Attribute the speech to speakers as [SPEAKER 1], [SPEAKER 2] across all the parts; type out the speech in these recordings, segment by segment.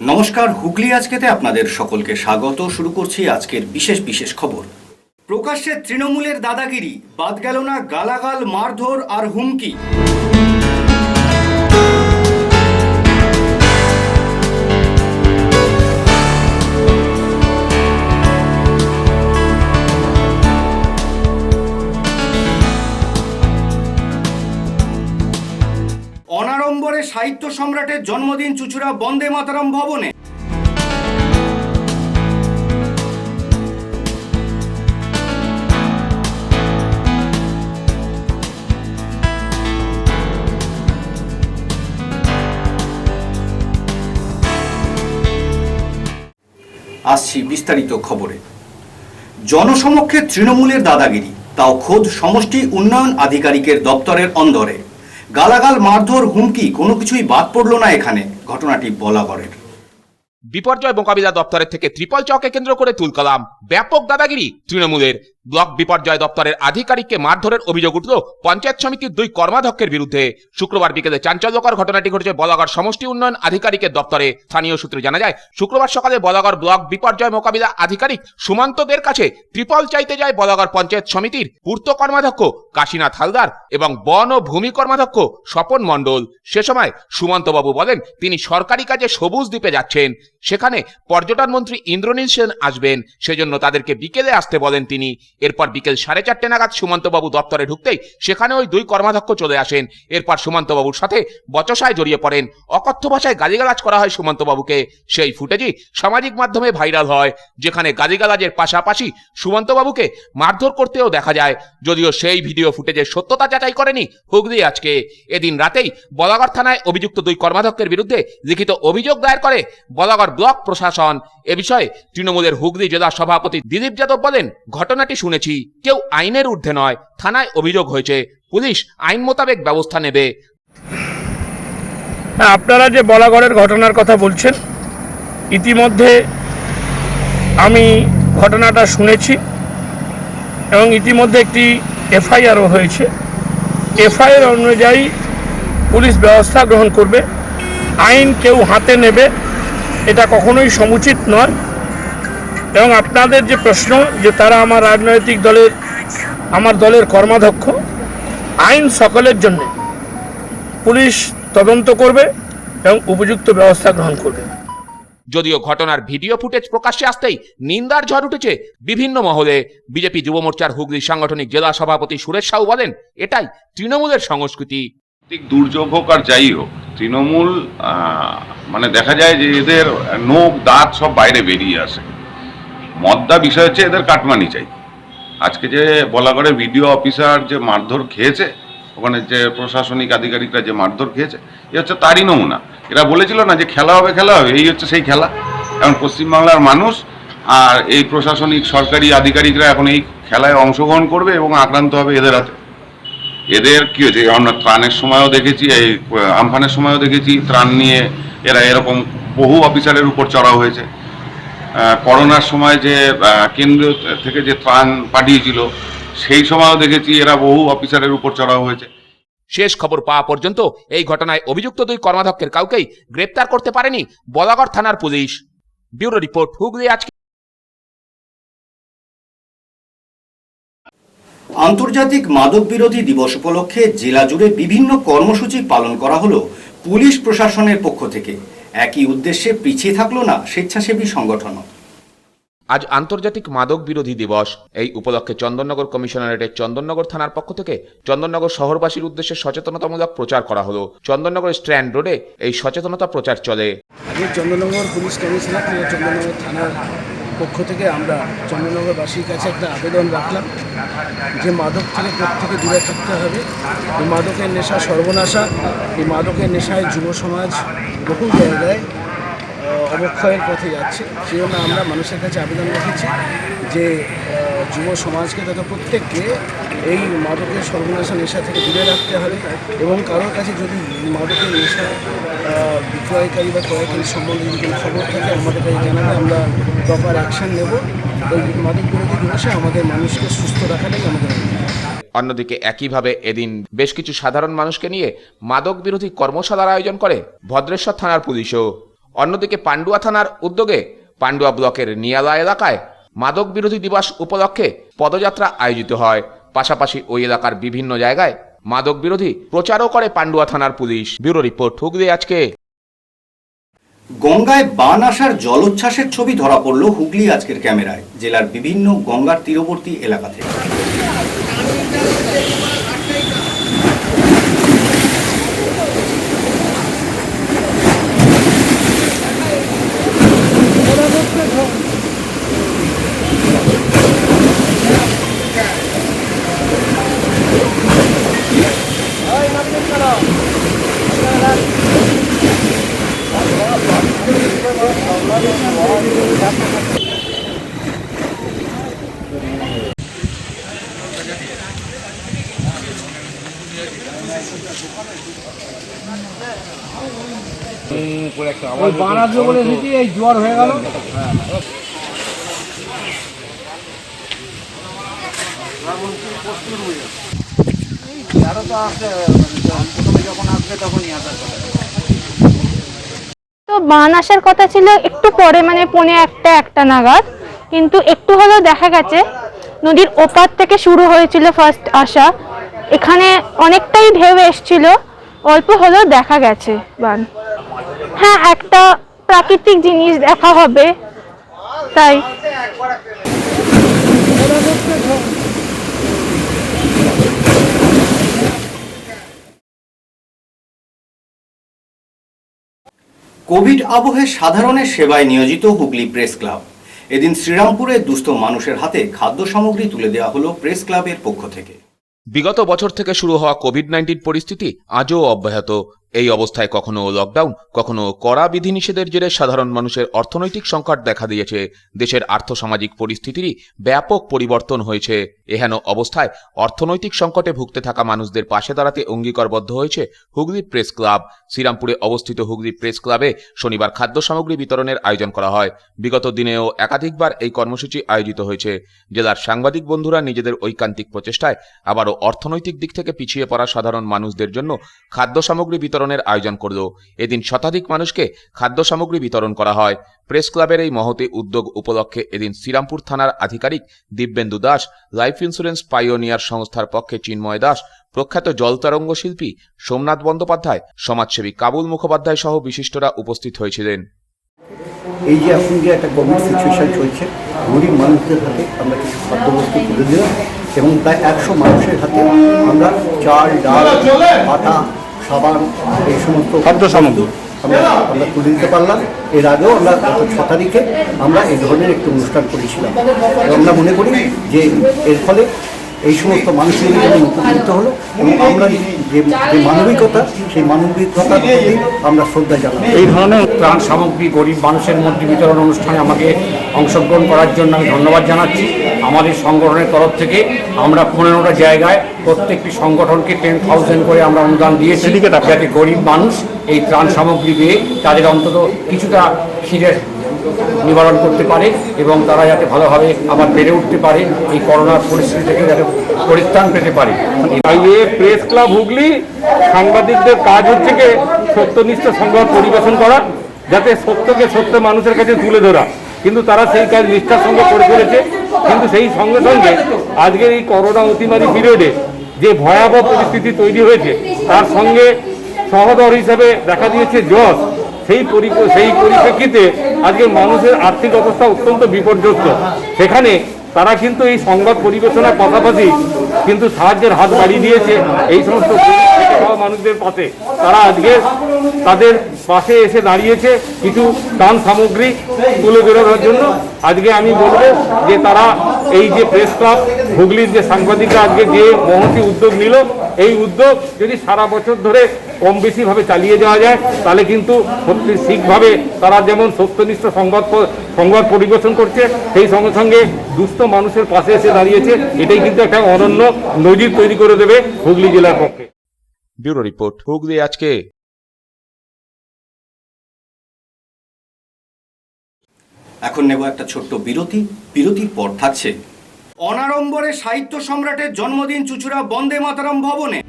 [SPEAKER 1] নমস্কার, হুগলি আজকেতে আপনাদের সকলকে স্বাগত। শুরু করছি আজকের বিশেষ খবর। প্রকাশ্যে তৃণমূলের দাদাগিরি, বাদ গেল না গালাগাল, মারধর আর হুমকি। অনাড়ম্বরে সাহিত্য সম্রাটের জন্মদিন চুঁচুড়া বন্দে মাতরম ভবনে। আসছি বিস্তারিত খবরে। জনসমক্ষে তৃণমূলের দাদাগিরি, তাও খোদ সমষ্টি উন্নয়ন আধিকারিকের দপ্তরের অন্দরে। গালাগাল, মারধর, হুমকি, কোনো কিছুই বাদ পড়ল না এখানে। ঘটনাটি বলাগড়ের।
[SPEAKER 2] বিপর্যয় মোকাবিলা দপ্তরের থেকে ত্রিপল চকে কেন্দ্র করে তুলকালাম ব্যাপক দাদাগিরি তৃণমূলের। ব্লক বিপর্যয় দপ্তরের আধিকারিককে মারধরের অভিযোগ উঠল পঞ্চায়েত সমিতির দুই কর্মাধ্যক্ষের বিরুদ্ধে। শুক্রবার বিকেলে চাঞ্চল্যকর ঘটনাটি ঘটেছে বলাগড় সমষ্টি উন্নয়ন আধিকারিকের দপ্তরে। স্থানীয় সূত্রে জানা যায়, শুক্রবার সকালে বলাগড় ব্লক বিপর্যয় মোকাবিলা আধিকারিক সুমন্তদের কাছে ত্রিপল চাইতে যায় বলাগড় পঞ্চায়েত সমিতির পূর্ত কর্মাধ্যক্ষ কাশীনাথ হালদার এবং বন ও ভূমি কর্মাধ্যক্ষ স্বপন মণ্ডল। সে সময় সুমন্তবাবু বলেন তিনি সরকারি কাজে সবুজ দ্বীপে যাচ্ছেন, সেখানে পর্যটন মন্ত্রী ইন্দ্রনীল সেন আসবেন, সেজন্য তাদেরকে বিকেলে আসতে বলেন তিনি। এরপর বিকেল 4:30 নাগাদ সুমন্তবাবু দপ্তরে ঢুকতেই সেখানে ওই দুই কর্মাধ্যক্ষ চলে আসেন। এরপর সুমন্তবাবুর সাথে বচসায় জড়িয়ে পড়েন। অকথ্য ভাষায় গালিগালাজ করা হয় সুমন্তবাবুকে। সেই ফুটেজই সামাজিক মাধ্যমে ভাইরাল হয়, যেখানে গালিগালাজের পাশাপাশি সুমন্তবাবুকে মারধর করতেও দেখা যায়। যদিও সেই ভিডিও ফুটেজের সত্যতা যাচাই করেনি হুগলি আজকে। এদিন রাতেই বলাগড় থানায় অভিযুক্ত দুই কর্মাধ্যক্ষের বিরুদ্ধে লিখিত অভিযোগ দায়ের করে বলাগড় ব্লক প্রশাসন। এ বিষয়ে তৃণমূলের হুগলি জেলা সভাপতি দিলীপ যাদব বলেন, ঘটনাটি শুনেছি, কেউ আইনের ঊর্ধ্বে নয়, থানায় অভিযোগ হয়েছে, পুলিশ আইন মোতাবেক ব্যবস্থা নেবে।
[SPEAKER 3] আপনারা যে বলাগড়ের ঘটনার কথা বলছেন, ইতিমধ্যে আমি ঘটনাটা শুনেছি এবং ইতিমধ্যে একটি এফআইআরও হয়েছে। এফআইআর অনুযায়ী পুলিশ ব্যবস্থা গ্রহণ করবে। আইন কেউ হাতে নেবে এটা কখনোই সমুচিত নয়। এবং আপনাদের যে প্রশ্ন যে তারা আমার রাজনৈতিক দলের, আমার দলের কর্মাধ্যক্ষ, আইন সকলের জন্য, পুলিশ তদন্ত করবে এবং উপযুক্ত ব্যবস্থা গ্রহণ করবে।
[SPEAKER 2] যদিও ঘটনার ভিডিও ফুটেজ প্রকাশ্যে আসতেই নিন্দার ঝড় উঠেছে বিভিন্ন মহলে। বিজেপি যুব মোর্চার হুগলি সাংগঠনিক জেলা সভাপতি সুরেশ সাউ বলেন, এটাই তৃণমূলের সংস্কৃতি।
[SPEAKER 4] দুর্যোগ হোক আর যাই হোক, তৃণমূল মানে দেখা যায় যে এদের নোখ দাঁত সব বাইরে বেরিয়ে আসে। মদ্দা বিষয় হচ্ছে এদের কাটমানি চাই। আজকে যে বলাগড়ে ভিডিও অফিসার যে মারধর খেয়েছে, ওখানে যে প্রশাসনিক আধিকারিকরা যে মারধর খেয়েছে, এ হচ্ছে তারই নমুনা। এরা বলেছিল না যে খেলা হবে, এই হচ্ছে সেই খেলা। এখন পশ্চিমবাংলার মানুষ আর এই প্রশাসনিক সরকারি আধিকারিকরা এখন এই খেলায় অংশগ্রহণ করবে এবং আক্রান্ত হবে এদের হাতে। এদের কি হয়েছে, আমরা ত্রাণের সময়ও দেখেছি, এই আমফানের সময়ও দেখেছি, ত্রাণ নিয়ে এরা এরকম বহু অফিসারের উপর চড়াও হয়েছে। করোনার সময় যে কেন্দ্র থেকে যে ত্রাণ পাঠিয়েছিল, সেই সময়ও দেখেছি এরা বহু অফিসারের উপর চড়াও হয়েছে।
[SPEAKER 2] শেষ খবর পাওয়া পর্যন্ত এই ঘটনায় অভিযুক্ত দুই কর্মাধ্যক্ষের কাউকেই গ্রেপ্তার করতে পারেনি বলাগড় থানার পুলিশ। ব্যুরো রিপোর্ট, হুগলি আজকে।
[SPEAKER 1] আন্তর্জাতিক মাদক বিরোধী দিবস উপলক্ষে জেলা জুড়ে বিভিন্ন কর্মসূচি পালন করা হলো পুলিশ প্রশাসনের পক্ষ থেকে। একই উদ্দেশ্যে পিছিয়ে থাকলো না স্বেচ্ছাসেবী সংগঠনও।
[SPEAKER 2] আজ আন্তর্জাতিক মাদক বিরোধী দিবস। এই উপলক্ষে চন্দননগর কমিশনারেটের চন্দননগর থানার পক্ষ থেকে চন্দননগর শহরবাসীর উদ্দেশ্যে সচেতনতামূলক প্রচার করা হলো। চন্দননগর স্ট্যান্ড রোডে এই সচেতনতা প্রচার চলে।
[SPEAKER 5] আজকে চন্দননগর পুলিশ কমিশনার চন্দননগর থানার পক্ষ থেকে আমরা চন্দননগরবাসীর কাছে একটা আবেদন রাখলাম যে মাদক থেকে প্রত্যেকে দূরে থাকতে হবে। এই মাদকের নেশা সর্বনাশা, এই মাদকের নেশায় যুব সমাজ বহু জায়গায় অবক্ষয়ের পথে যাচ্ছে। সেই জন্য আমরা মানুষের কাছে আবেদন রেখেছি যে যুব সমাজকে তথা প্রত্যেককে এই মাদকের সর্বনাশা নেশা থেকে দূরে রাখতে হবে এবং কারোর কাছে যদি মাদকের নেশা বিক্রয়কারী বা ক্রয়কারী সম্বন্ধে যদি কোনো খবর থাকে আমাদের কাছে জানালে আমরা প্রপার অ্যাকশন নেব। ওই মাদক বিরোধী দিবসে আমাদের মানুষকে সুস্থ রাখাটাই আমাদের।
[SPEAKER 2] অন্যদিকে একইভাবে এদিন বেশ কিছু সাধারণ মানুষকে নিয়ে মাদক বিরোধী কর্মশালার আয়োজন করে ভদ্রেশ্বর থানার পুলিশও। অন্যদিকে পান্ডুয়া থানার উদ্যোগে পান্ডুয়া ব্লকের নিয়ালা এলাকায় মাদক বিরোধী দিবস উপলক্ষে পদযাত্রা আয়োজিত হয়। পাশাপাশি ওই এলাকার বিভিন্ন জায়গায় মাদক বিরোধী প্রচারও করে পান্ডুয়া থানার পুলিশ। ব্যুরো রিপোর্ট, হুগলি আজকে।
[SPEAKER 1] গঙ্গায় বান আসার জলোচ্ছ্বাসের ছবি ধরা পড়ল হুগলি আজকের ক্যামেরায় জেলার বিভিন্ন গঙ্গার তীরবর্তী এলাকা থেকে।
[SPEAKER 5] বানাতে বলে এসেছি, এই জোয়ার হয়ে গেল।
[SPEAKER 6] তো বান আসার কথা ছিল একটু পরে, মানে 1:45 নাগাদ, কিন্তু একটু হলেও দেখা গেছে নদীর ওপার থেকে শুরু হয়েছিল ফার্স্ট আসা। এখানে অনেকটাই ঢেউ এসছিল, অল্প হলেও দেখা গেছে বান। হ্যাঁ, একটা প্রাকৃতিক জিনিস দেখা হবে তাই।
[SPEAKER 1] কোভিড আবহে সাধারণের সেবায় নিয়োজিত হুগলি প্রেস ক্লাব। এদিন শ্রীরামপুরে দুস্থ মানুষের হাতে খাদ্য সামগ্রী তুলে দেওয়া হলো প্রেস ক্লাবের পক্ষ থেকে।
[SPEAKER 2] বিগত বছর থেকে শুরু হওয়া কোভিড-19 পরিস্থিতি আজও অব্যাহত। এই অবস্থায় কখনো লকডাউন, কখনো কড়া বিধিনিষেধের জেরে সাধারণ মানুষের অর্থনৈতিক সংকট দেখা দিয়েছে। দেশের আর্থসামাজিক পরিস্থিতিরই ব্যাপক পরিবর্তন হয়েছে। এহেন অবস্থায় অর্থনৈতিক সংকটে ভুগতে থাকা মানুষদের পাশে দাঁড়াতে অঙ্গীকারবদ্ধ হয়েছে হুগলি প্রেস ক্লাব। শ্রীরামপুরে অবস্থিত হুগলি প্রেস ক্লাবে শনিবার খাদ্য সামগ্রী বিতরণের আয়োজন করা হয়। বিগত দিনেও একাধিকবার এই কর্মসূচি আয়োজিত হয়েছে। জেলার সাংবাদিক বন্ধুরা নিজেদের ঐকান্তিক প্রচেষ্টায় আবারও অর্থনৈতিক দিক থেকে পিছিয়ে পড়া সাধারণ মানুষদের জন্য খাদ্য সামগ্রী বিতরণের আয়োজন করল। এদিন শতাধিক মানুষকে খাদ্য সামগ্রী বিতরণ করা হয়। প্রেস ক্লাবের এই মহতি উদ্যোগ উপলক্ষে এদিন শ্রীরামপুর থানার আধিকারিক Dibyendu Das, life insurance pioneer সংস্থার পক্ষে চিন্ময় দাস, প্রখ্যাত জলতরঙ্গ শিল্পী সোমনাথ বন্দ্যোপাধ্যায়, সমাজসেবী কাবুল মুখোপাধ্যায় সহ বিশিষ্টরা উপস্থিত হয়েছিলেন।
[SPEAKER 7] এই যে এখন যে একটা কোভিড সিচুয়েশন চলছে, গরিব মানুষদের হাতে আমরা কিছু খাদ্যবস্তু তুলে দিলাম এবং প্রায় 100 মানুষের হাতে আমরা চাল, ডাল, আটা, সাবান, এই সমস্ত খাদ্য সামগ্রী আমরা তুলে দিতে পারলাম। এর আগেও আমরা গত 6 তারিখে আমরা এই ধরনের একটি অনুষ্ঠান করেছিলাম এবং আমরা মনে করি যে এর ফলে এই সমস্ত মানুষের জন্য উপকৃত হলো এবং আমরা যে মানবিকতা, সেই মানবিকতার প্রতি আমরা শ্রদ্ধা জানাই।
[SPEAKER 8] এই ধরনের ত্রাণ সামগ্রী গরিব মানুষের মধ্যে বিতরণ অনুষ্ঠানে আমাকে অংশগ্রহণ করার জন্য আমি ধন্যবাদ জানাচ্ছি। আমাদের সংগঠনের তরফ থেকে আমরা 15টা জায়গায় প্রত্যেকটি সংগঠনকে 10,000 করে আমরা অনুদান দিয়েছি, যাতে গরিব মানুষ এই ত্রাণ সামগ্রী দিয়ে তাদের অন্তত কিছুটা খিদের নিবারণ করতে পারে এবং তারা যাতে ভালোভাবে আবার বেড়ে উঠতে পারে, এই করোনার পরিস্থিতি থেকে যাতে পরিত্রাণ পেতে পারে।
[SPEAKER 9] প্রেস ক্লাব হুগলি সাংবাদিকদের কাজ হচ্ছে কি সত্যনিষ্ঠ সংবাদ পরিবেশন করা, যাতে সত্যকে সত্য মানুষের কাছে তুলে ধরা, কিন্তু তারা সেই কাজ নিষ্ঠার সঙ্গে করে চলেছে। কিন্তু সেই সঙ্গে সঙ্গে আজকের এই করোনা অতিমারী পিরিয়ডে যে ভয়াবহ পরিস্থিতি তৈরি হয়েছে, তার সঙ্গে সহোদর হিসাবে দেখা দিয়েছে যশ। সেই পরিপ্রেক্ষিতে আজকে মানুষের আর্থিক অবস্থা অত্যন্ত বিপর্যস্ত। সেখানে তারা কিন্তু এই সংবাদ পরিবেশনার পাশাপাশি কিন্তু সাহায্যের হাত বাড়িয়ে দিয়েছে এই সমস্ত মানুষদের পাশে। তারা আজকে তাদের পাশে এসে দাঁড়িয়েছে কিছু ত্রাণ সামগ্রী তুলে ধরার জন্য। আজকে আমি বলবো যে তারা এই যে প্রেস ক্লাব হুগলির যে সাংবাদিকরা আজকে যে মহতি উদ্যোগ নিল, এই উদ্যোগ যদি সারা বছর ধরে কম বেশিভাবে চালিয়ে যাওয়া যায়, তাহলে কিন্তু সত্যি ঠিকভাবে তারা যেমন সত্যনিষ্ঠ সংবাদ পরিবেশন করছে, সেই সঙ্গে সঙ্গে দুস্থ মানুষের পাশে এসে দাঁড়িয়েছে। এটাই কিন্তু একটা অনন্য নজির তৈরি করে দেবে হুগলি জেলার পক্ষে।
[SPEAKER 2] ব্যুরো রিপোর্ট, হুগলি আজকে।
[SPEAKER 1] এখন নেব একটা ছোট্ট বিরতি। বিরতির পর থাকছে অনাড়ম্বরে সাহিত্য সম্রাটের জন্মদিন চুঁচুড়া বন্দে মাতরম ভবনে।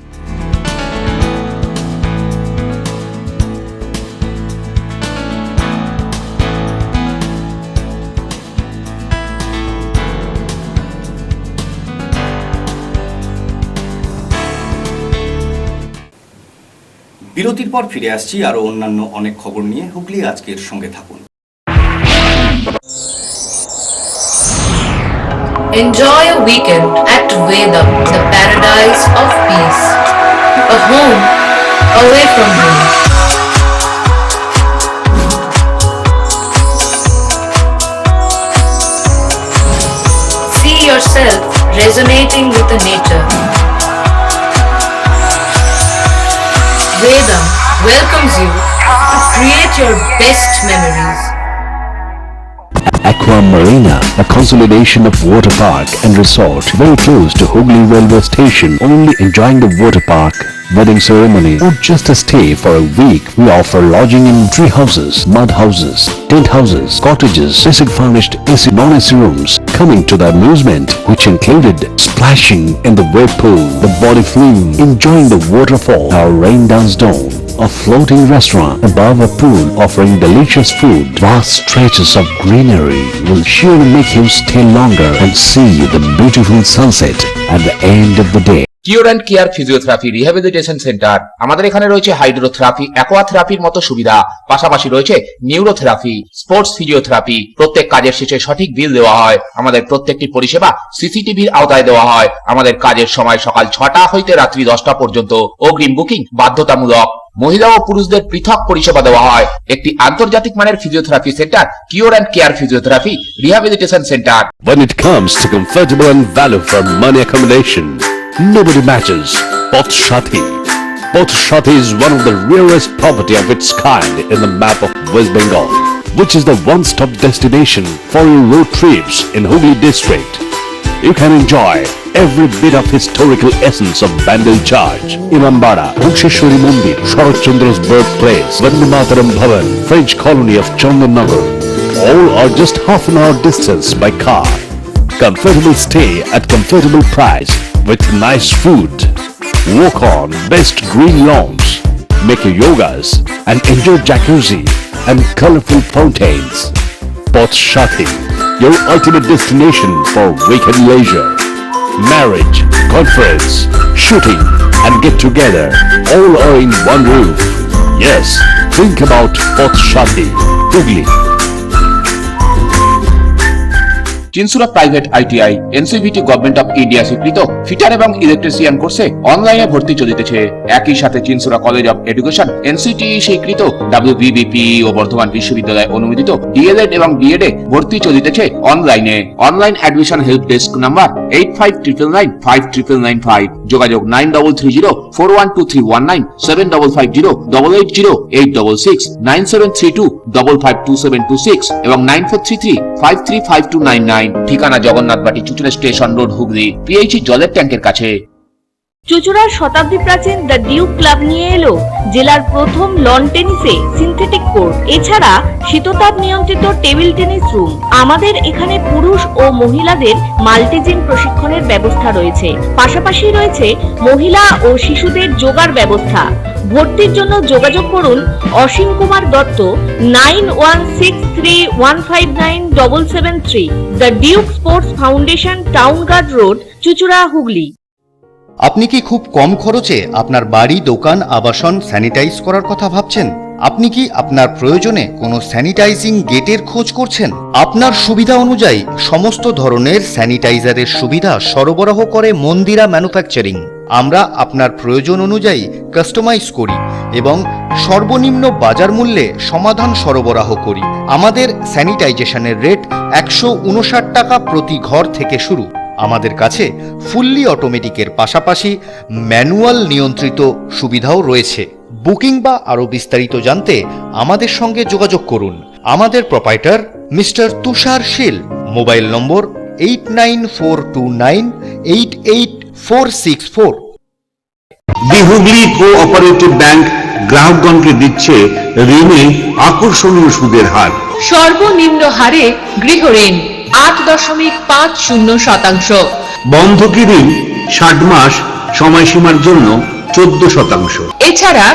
[SPEAKER 1] বিরতির পর ফিরে আসছি আরও অন্যান্য অনেক খবর নিয়ে। হুগলি আজকের সঙ্গে থাকুন।
[SPEAKER 10] Enjoy a weekend at Vedam, the paradise of peace. A home away from home. See yourself resonating with the nature. Vedam welcomes you to create your best memories.
[SPEAKER 11] Aqua Marina, a consolidation of water park and resort very close to Hooghly railway station. Only enjoying the water park, wedding ceremony or just a stay for a week. We offer lodging in tree houses, mud houses, tent houses, cottages, basic furnished AC non-AC rooms. Coming to the amusement which included splashing in the wave pool, the body flume, enjoying the waterfall, our rain dance dome, a floating restaurant above a pool offering delicious food. Vast stretches of greenery will surely make you stay longer and see the beautiful sunset at the end of the day.
[SPEAKER 2] Cure and care physiotherapy rehabilitation centre. আমাদের এখানে রয়েছে hydrotherapy, অ্যাকোয়াথেরাপির মতো সুবিধা। পাশাপাশি রয়েছে neurotherapy, sports physiotherapy. প্রত্যেক কাজের শেষে সঠিক বিল দেওয়া হয়। আমাদের প্রত্যেকটি পরিষেবা সিসিটিভির আওতায় দেওয়া হয়। আমাদের কাজের সময় সকাল 6টা হইতে রাত্রি 10টা পর্যন্ত। অগ্রিম বুকিং বাধ্যতামূলক। মহিলা ও পুরুষদের পৃথক পরিষেবা দেওয়া হয়। একটি আন্তর্জাতিক মানের physiotherapy centre cure and care physiotherapy rehabilitation centre.
[SPEAKER 11] When it comes to comfortable and value for money accommodation, nobody matches Poth Shathi. Poth Shathi is one of the rarest property of its kind in the map of West Bengal, which is the one-stop destination for your road trips in Hooghly district. You can enjoy every bit of historical essence of Bandel Church, Imambara, Bhuksheshwari Mandir, Sharat Chandra's birthplace, Vande Mataram Bhavan, French colony of Chandannagar. All are just half an hour distance by car. Comfortable stay at comfortable price with nice food. Walk on best green lawns, make your yogas and enjoy jacuzzi and colorful fountains. Poth Shathi, your ultimate destination for weekend leisure. Marriage, conference, shooting and get together all are in one roof. Yes, think about Poth Shathi, Hooghly.
[SPEAKER 2] Chinsurah private ITI NCVT government of India স্বীকৃত fitter এবং electrician কোর্সে অনলাইনে ভর্তি চলিতেছে। একই সাথে Chinsurah college of education NCT স্বীকৃত WBBP ও বর্ধমান বিশ্ববিদ্যালয় অনুমোদিত ডিএলএড এবং বিএড এ ভর্তি চলিতেছে অনলাইনে। Online admission help desk number 8599959995, যোগাযোগ 9330412319, 7550880866, 9732552726 এবং 9433535299। ঠিকানা জগন্নাথ বাটি Chuchura station road, Hooghly, PHE জলের ট্যাঙ্কের কাছে।
[SPEAKER 12] চুচুড়ার শতাব্দী প্রাচীন দ্য ডিউক ক্লাব নিয়ে এলো জেলার প্রথম লন টেনিসে সিনথেটিক কোর্ট, এছাড়া শীততাপ নিয়ন্ত্রিত টেবিল টেনিস রুম। আমাদের এখানে পুরুষ ও মহিলাদের মাল্টিজিম প্রশিক্ষণের ব্যবস্থা রয়েছে। পাশাপাশি রয়েছে মহিলা ও শিশুদের যোগার ব্যবস্থা। ভর্তির জন্য যোগাযোগ করুন Asim Kumar Dutta 9163159773, the Duke sports foundation, town guard road, চুচুড়া, হুগলি।
[SPEAKER 13] আপনি কি খুব কম খরচে আপনার বাড়ি, দোকান, আবাসন স্যানিটাইজ করার কথা ভাবছেন? আপনি কি আপনার প্রয়োজনে কোনো স্যানিটাইজিং গেটের খোঁজ করছেন? আপনার সুবিধা অনুযায়ী সমস্ত ধরনের স্যানিটাইজারের সুবিধা সরবরাহ করে মন্দিরা ম্যানুফ্যাকচারিং। আমরা আপনার প্রয়োজন অনুযায়ী কাস্টমাইজ করি এবং সর্বনিম্ন বাজার মূল্যে সমাধান সরবরাহ করি। আমাদের স্যানিটাইজেশনের রেট 159 টাকা প্রতি ঘর থেকে শুরু। আমাদের কাছে ফুললি অটোমেটিকের পাশাপাশি ম্যানুয়াল নিয়ন্ত্রিত সুবিধাও রয়েছে। বুকিং বা আরও বিস্তারিত জানতে আমাদের সঙ্গে যোগাযোগ করুন। আমাদের প্রোপাইটার মিস্টার তুষার শীল, মোবাইল নম্বর 8942988464।
[SPEAKER 14] দি হুগলি কোঅপারেটিভ ব্যাংক গ্রাহকগণকে দিচ্ছে ঋণে আকর্ষণীয় সুদের হার।
[SPEAKER 10] সর্বনিম্ন হারে গৃহ ঋণ 8.50%।
[SPEAKER 14] বন্ধকি ঋণ 60 মাস সময়সীমার জন্য 14%।
[SPEAKER 10] এছাড়া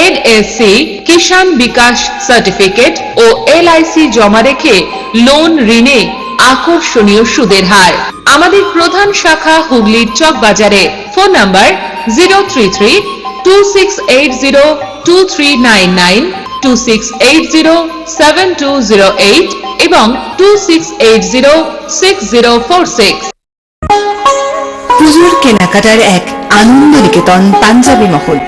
[SPEAKER 10] এনএসসি, কিষাণ বিকাশ সার্টিফিকেট ও এলআইসি জমা রেখে লোন ঋণে আকর্ষণীয় সুদের হার। আমাদের প্রধান শাখা হুগলির চক বাজারে। ফোন নাম্বার 26802399, 26807208 এবং 26806046।
[SPEAKER 15] পুজোর কেনাকাটার এক আনন্দ নিকেতন পাঞ্জাবি মহল।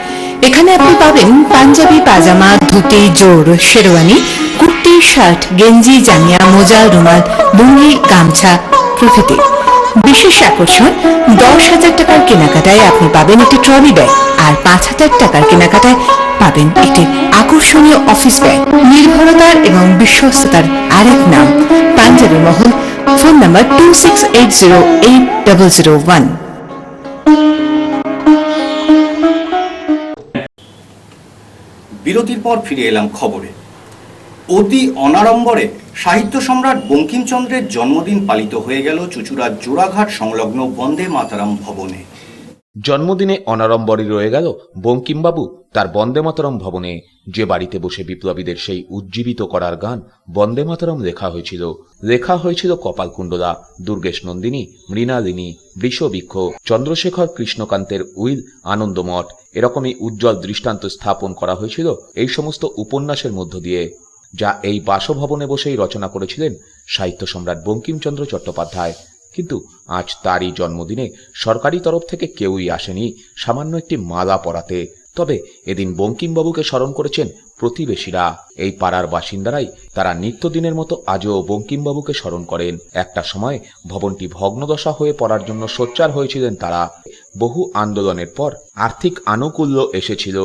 [SPEAKER 15] এখানে আপনি পাবেন পাঞ্জাবি, পাজামা, ধুতি, জোর, শেরওয়ানি, কুর্তি, শার্ট, গেঞ্জি, জামিয়া, মোজা, রুমাল, লুঙ্গি, গামছা প্রভৃতি। বিশেষ আকর্ষণ, 10,000 টাকার কেনাকাটায় আপনি পাবেন একটি ট্রলি ব্যাগ, আর 5,000 টাকার কেনাকাটায় পাবেন একটি আকর্ষণীয় অফিস ব্যাগ। নির্ভরতার এবং বিশ্বস্ততার আরেক নাম পাঞ্জাবি মহল। Phone number 26808001।
[SPEAKER 1] বিরতির পর ফিরে এলাম খবরে। অতি অনাড়ম্বরে সাহিত্য সম্রাট বঙ্কিমচন্দ্রের জন্মদিন পালিত হয়ে গেল চুঁচুড়ার জোড়াঘাট সংলগ্ন বন্দে মাতরম ভবনে।
[SPEAKER 2] জন্মদিনে অনাড়ম্বরে রয়ে গেল বঙ্কিমবাবু তার বন্দে মাতরম ভবনে। যে বাড়িতে বসে বিপ্লবীদের সেই উজ্জীবিত করার গান বন্দে মাতরম লেখা হয়েছিল কপালকুণ্ডলা, দুর্গেশ নন্দিনী, মৃণালিনী, বৃষবৃক্ষ, চন্দ্রশেখর কৃষ্ণকান্তের উইল, আনন্দমঠ, এরকমই উজ্জ্বল দৃষ্টান্ত স্থাপন করা হয়েছিল এই সমস্ত উপন্যাসের মধ্য দিয়ে, যা এই বাসভবনে বসেই রচনা করেছিলেন সাহিত্য সম্রাট বঙ্কিমচন্দ্র চট্টোপাধ্যায়। কিন্তু আজ তারই জন্মদিনে সরকারি তরফ থেকে কেউই আসেনি সামান্য একটি মালা পরাতে। তবে এদিন বঙ্কিমবাবুকে স্মরণ করেছেন প্রতিবেশীরা। এই পাড়ার বাসিন্দারাই তারা নিত্যদিনের মতো আজও বঙ্কিমবাবুকে স্মরণ করেন। একটা সময় ভবনটি ভগ্নদশা হয়ে পড়ার জন্য সোচ্চার হয়েছিলেন তারা। বহু আন্দোলনের পর আর্থিক আনুকূল্য এসেছিল,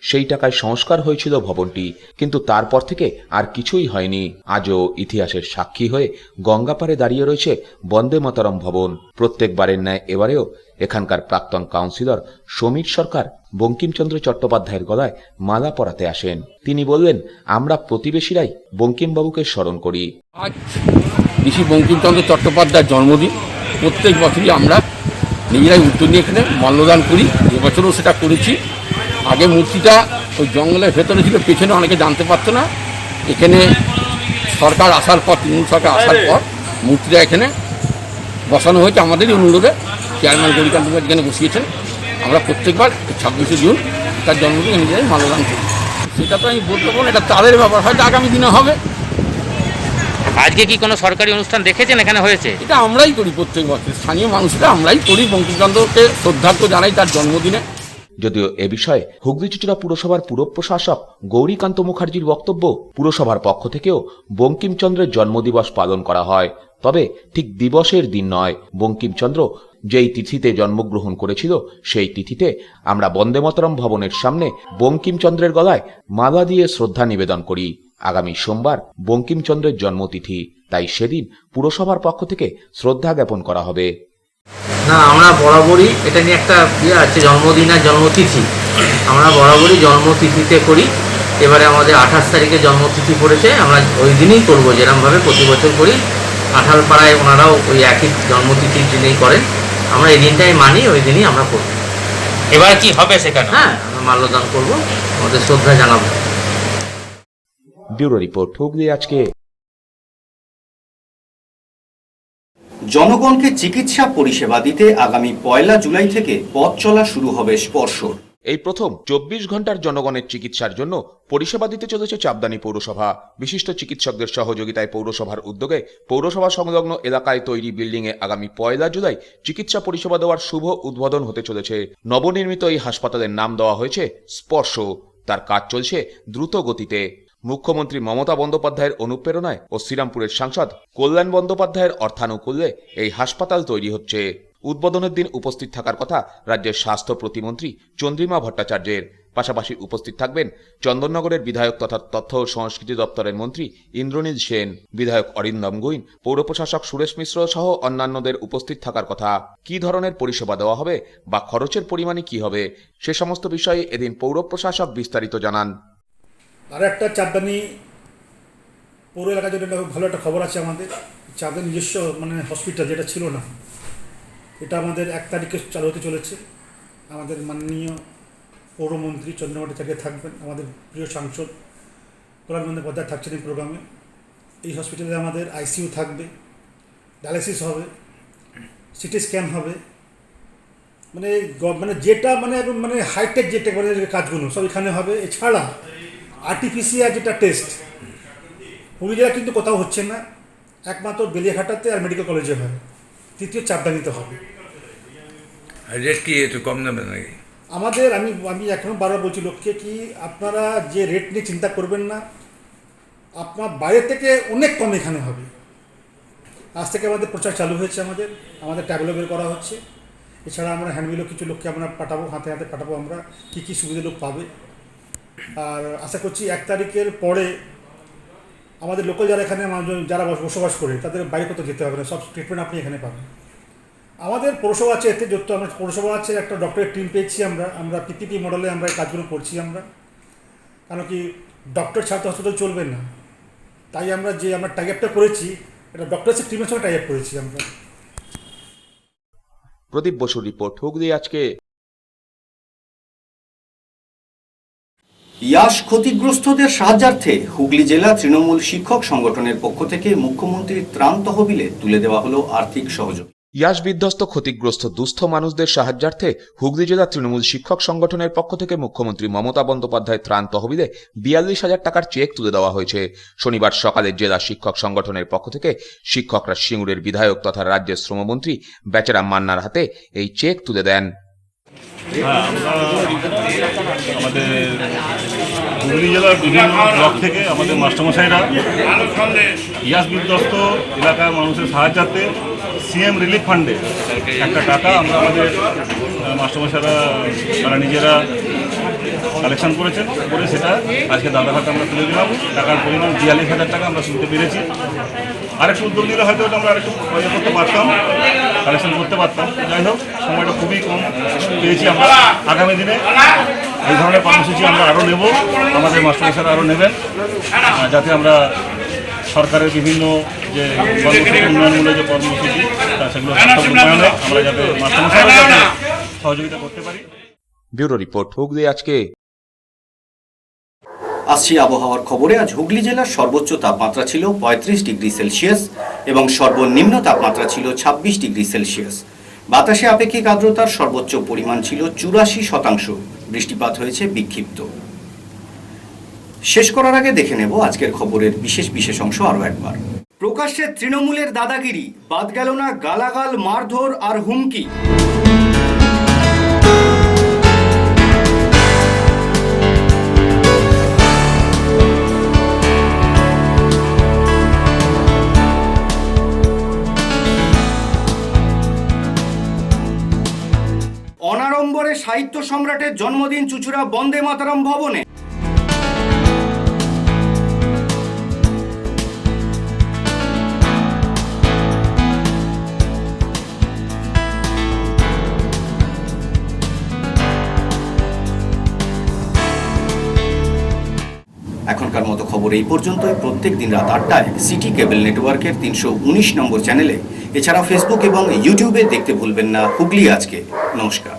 [SPEAKER 2] সেই টাকায় সংস্কার হয়েছিল ভবনটি, কিন্তু তারপর থেকে আর কিছুই হয়নি। আজও ইতিহাসের সাক্ষী হয়ে গঙ্গাপাড়ে দাঁড়িয়ে রয়েছে বন্দে মাতরম ভবন। প্রত্যেকবারের ন্যায় এবারেও এখানকার প্রাক্তন কাউন্সিলর সমীর সরকার বঙ্কিমচন্দ্র চট্টোপাধ্যায়ের গলায় মালা পরাতে আসেন। তিনি বললেন, আমরা প্রতিবেশীরাই বঙ্কিমবাবুকে স্মরণ করি।
[SPEAKER 8] আজ ঋষি বঙ্কিমচন্দ্র চট্টোপাধ্যায়ের জন্মদিন। প্রত্যেক বছরই আমরা নিজেরাই উদ্যোগ নিয়ে এখানে মাল্যদান করি। এবছরও সেটা করেছি। আগে মূর্তিটা ওই জঙ্গলের ভেতরে ছিল, পেছনে অনেকে জানতে পারতো না। এখানে সরকার আসার পর, তৃণমূল সরকার আসার পর মূর্তিটা এখানে বসানো হয়েছে আমাদেরই অনুরোধে। চেয়ারম্যান গৌরীকান্ত এখানে বসিয়েছেন। আমরা প্রত্যেকবার 26শে জুন তার জন্মদিনে নিজেরাই মাল্যদান করি। সেটা তো আমি বলতে পারবো না, এটা তাদের ব্যাপার, হয়তো আগামী দিনে হবে।
[SPEAKER 16] আজকে কি কোনো সরকারি অনুষ্ঠান দেখেছেন এখানে হয়েছে?
[SPEAKER 8] এটা আমরাই করি প্রত্যেক বছর, স্থানীয় মানুষরা আমরাই করি। বঙ্কিমচন্দ্রকে শ্রদ্ধার্ঘ্য জানাই তার জন্মদিনে।
[SPEAKER 2] যদিও এ বিষয়ে হুগলি চুঁচুড়া পুরসভার পুরপ্রশাসক গৌরীকান্ত মুখার্জির বক্তব্য, পুরসভার পক্ষ থেকেও বঙ্কিমচন্দ্রের জন্মদিবস পালন করা হয়, তবে ঠিক দিবসের দিন নয়। বঙ্কিমচন্দ্র যেই তিথিতে জন্মগ্রহণ করেছিল সেই তিথিতে আমরা বন্দে মাতরম ভবনের সামনে বঙ্কিমচন্দ্রের গলায় মালা দিয়ে শ্রদ্ধা নিবেদন করি। আগামী সোমবার বঙ্কিমচন্দ্রের জন্মতিথি, তাই সেদিন পুরসভার পক্ষ থেকে শ্রদ্ধা জ্ঞাপন করা হবে।
[SPEAKER 16] না, আমরা বরাবরই এটা নিয়ে একটা আছে, জন্মদিন আর জন্মতিথি। আমরা বরাবরই জন্মতিথিতে করি। এবারে আমাদের 28 তারিখে জন্মতিথি পড়েছে, আমরা ওই দিনই করবো, যেরকমভাবে প্রতি বছর করি। আঠালপাড়ায় ওনারাও ওই একই জন্মতিথির দিনেই করেন। আমরা এই দিনটাই মানি, ওই দিনই আমরা করব। এবার কি হবে সেখানে? হ্যাঁ, আমরা মাল্যদান করবো, আমাদের শ্রদ্ধা জানাবো।
[SPEAKER 2] ব্যুরো রিপোর্ট, হুগলি আজকে।
[SPEAKER 1] জনগণকে চিকিৎসা পরিষেবা দিতে আগামী 1 জুলাই থেকে পথ চলা শুরু হবে স্পর্শর।
[SPEAKER 2] এই প্রথম 24 ঘন্টার জনগণের চিকিৎসার জন্য পরিষেবা দিতে চলেছে চাপদানি পৌরসভা। বিশিষ্ট চিকিৎসকদের সহযোগিতায় পৌরসভার উদ্যোগে পৌরসভা সংলগ্ন এলাকায় তৈরি বিল্ডিংয়ে আগামী 1 জুলাই চিকিৎসা পরিষেবা দেওয়ার শুভ উদ্বোধন হতে চলেছে। নবনির্মিত এই হাসপাতালের নাম দেওয়া হয়েছে স্পর্শ। তার কাজ চলছে দ্রুত গতিতে। মুখ্যমন্ত্রী মমতা বন্দ্যোপাধ্যায়ের অনুপ্রেরণায় ও শ্রীরামপুরের সাংসদ কল্যাণ বন্দ্যোপাধ্যায়ের অর্থানুকূল্যে এই হাসপাতাল তৈরি হচ্ছে। উদ্বোধনের দিন উপস্থিত থাকার কথা রাজ্যের স্বাস্থ্য প্রতিমন্ত্রী চন্দ্রিমা ভট্টাচার্যের। পাশাপাশি উপস্থিত থাকবেন চন্দননগরের বিধায়ক তথা তথ্য ও সংস্কৃতি দপ্তরের মন্ত্রী ইন্দ্রনীল সেন, বিধায়ক অরিন্দম গুইন, পৌর প্রশাসক সুরেশ মিশ্র সহ অন্যান্যদের উপস্থিত থাকার কথা। কি ধরনের পরিষেবা দেওয়া হবে বা খরচের পরিমাণই কি হবে, সে সমস্ত বিষয়ে এদিন পৌর প্রশাসক বিস্তারিত জানান।
[SPEAKER 17] আর একটা চাপদানি পৌর এলাকার জন্য ভালো একটা খবর আছে আমাদের। চাপদানি নিজস্ব হসপিটাল যেটা ছিল না, এটা আমাদের 1 তারিখে চালু হতে চলেছে। আমাদের মাননীয় পৌরমন্ত্রী চন্দ্রিমা ভট্টাচার্য থাকবেন, আমাদের প্রিয় সাংসদ কল্যাণ বন্দ্যোপাধ্যায় থাকছেন এই প্রোগ্রামে। এই হসপিটালে আমাদের আইসিইউ থাকবে, ডায়ালিসিস হবে, সিটি স্ক্যান হবে, মানে যেটা মানে হাইটেক যে টেকনোলজির কাজগুলো সব এখানে হবে। এছাড়া আর্টিফিশিয়াল যেটা টেস্ট পুরুলিয়া কিন্তু কোথাও হচ্ছে না, একমাত্র বেলিয়াঘাটাতে আর মেডিকেল কলেজে হয়। তৃতীয় চাপদানিতে হবে।
[SPEAKER 18] রেট কি একটু কম নেবেন নাকি?
[SPEAKER 17] আমাদের আমি এখনও বারবার বলছি লোককে কি আপনারা যে রেট নিয়ে চিন্তা করবেন না, আপনার বাইরে থেকে অনেক কম এখানে হবে। আজ থেকে আমাদের প্রচার চালু হয়েছে, আমাদের ট্যাবলো বের করা হচ্ছে। এছাড়া আমরা হ্যান্ডবিলও কিছু লোককে আমরা পাঠাবো, হাতে হাতে পাঠাবো আমরা কী সুবিধা লোক পাবে। আর আশা করছি 1 তারিখের পরে আমাদের লোকাল যারা এখানে যারা বসবাস করে তাদের বাইরে কোথাও যেতে হবে না, সব ট্রিটমেন্ট আপনি এখানে পাবেন। আমাদের পৌরসভা আছে, এতে যত আমরা পৌরসভা আছে একটা ডক্টরের টিম পেয়েছি আমরা পিপিপি মডেলে আমরা এই কাজগুলো করছি আমরা। কারণ কি ডক্টর ছাড়া তো হসপিটাল চলবে না, তাই আমরা টাই আপটা করেছি এটা ডক্টরের টিমের সঙ্গে টাই আপ করেছি আমরা।
[SPEAKER 2] প্রদীপ বসুর রিপোর্ট, হুগলি আজকে।
[SPEAKER 1] ইয়াস ক্ষতিগ্রস্তদের সাহায্যার্থে হুগলি জেলা তৃণমূল শিক্ষক সংগঠনের পক্ষ থেকে মুখ্যমন্ত্রীর ত্রাণ তহবিলে তুলে দেওয়া হলো আর্থিক সহযোগিতা।
[SPEAKER 2] ইয়াস বিধ্বস্ত ক্ষতিগ্রস্ত দুস্থ মানুষদের সাহায্যার্থে হুগলি জেলা তৃণমূল শিক্ষক সংগঠনের পক্ষ থেকে মুখ্যমন্ত্রী মমতা বন্দ্যোপাধ্যায় ত্রাণ তহবিলে 42,000 টাকার চেক তুলে দেওয়া হয়েছে। শনিবার সকালে জেলা শিক্ষক সংগঠনের পক্ষ থেকে শিক্ষকরা সিঙ্গুরের বিধায়ক তথা রাজ্যের শ্রমমন্ত্রী বেচারাম মান্নার হাতে এই চেক তুলে দেন।
[SPEAKER 19] আমাদের হুগলি জেলার বিভিন্ন ব্লক থেকে আমাদের মাস্টারমশাইরা ইয়াস বিধ্বস্ত এলাকার মানুষের সাহায্যার্থে সিএম রিলিফ ফান্ডে একটা টাকা আমরা আমাদের মাস্টারমশাইরা তারা নিজেরা কালেকশন করেছেন, করে সেটা আজকে দাদার হাতে আমরা তুলে দিলাম। টাকার পরিমাণ 42,000 টাকা আমরা তুলতে পেরেছি। আরেকটু উদ্যোগ নিলে হয়তো ওটা আমরা আরেকটু করতে পারতাম, কালেকশন করতে পারতাম। যাই হোক, সময়টা খুবই কম পেয়েছি আমরা। আগামী দিনে এই ধরনের কর্মসূচি আমরা আরও নেব, আমাদের মাস্টারমশাইরা আরও নেবেন, যাতে আমরা সরকারের বিভিন্ন যে উন্নয়নমূলক যে কর্মসূচি সেগুলো উন্নয়নে আমরা যাতে মাস্টারমশাইরা যাতে সহযোগিতা করতে পারি।
[SPEAKER 2] ব্যুরো রিপোর্ট, হুগলি আজকে।
[SPEAKER 1] আসছি আবহাওয়ার খবরে। আজ হুগলি জেলার সর্বোচ্চ তাপমাত্রা ছিল 35 ডিগ্রি সেলসিয়াস এবং সর্বনিম্ন তাপমাত্রা ছিল 26 ডিগ্রি সেলসিয়াস। বাতাসে আপেক্ষিক আর্দ্রতার সর্বোচ্চ পরিমাণ ছিল 84%। বৃষ্টিপাত হয়েছে বিক্ষিপ্ত। শেষ করার আগে দেখে নেব আজকের খবরের বিশেষ অংশ আরও একবার। প্রকাশ্যে তৃণমূলের দাদাগিরি, বাদ গেল না গালাগাল, মারধর আর হুমকি। অনাড়ম্বরে সাহিত্য সম্রাটের জন্মদিন চুঁচুড়া বন্দে মাতরম ভবনে। এখনকার মতো খবর এই পর্যন্তই। প্রত্যেক দিন রাত 8টায় সিটি কেবল নেটওয়ার্কের 319 নম্বর চ্যানেলে, এছাড়া ফেসবুক এবং ইউটিউবে দেখতে ভুলবেন না হুগলি আজকে। নমস্কার।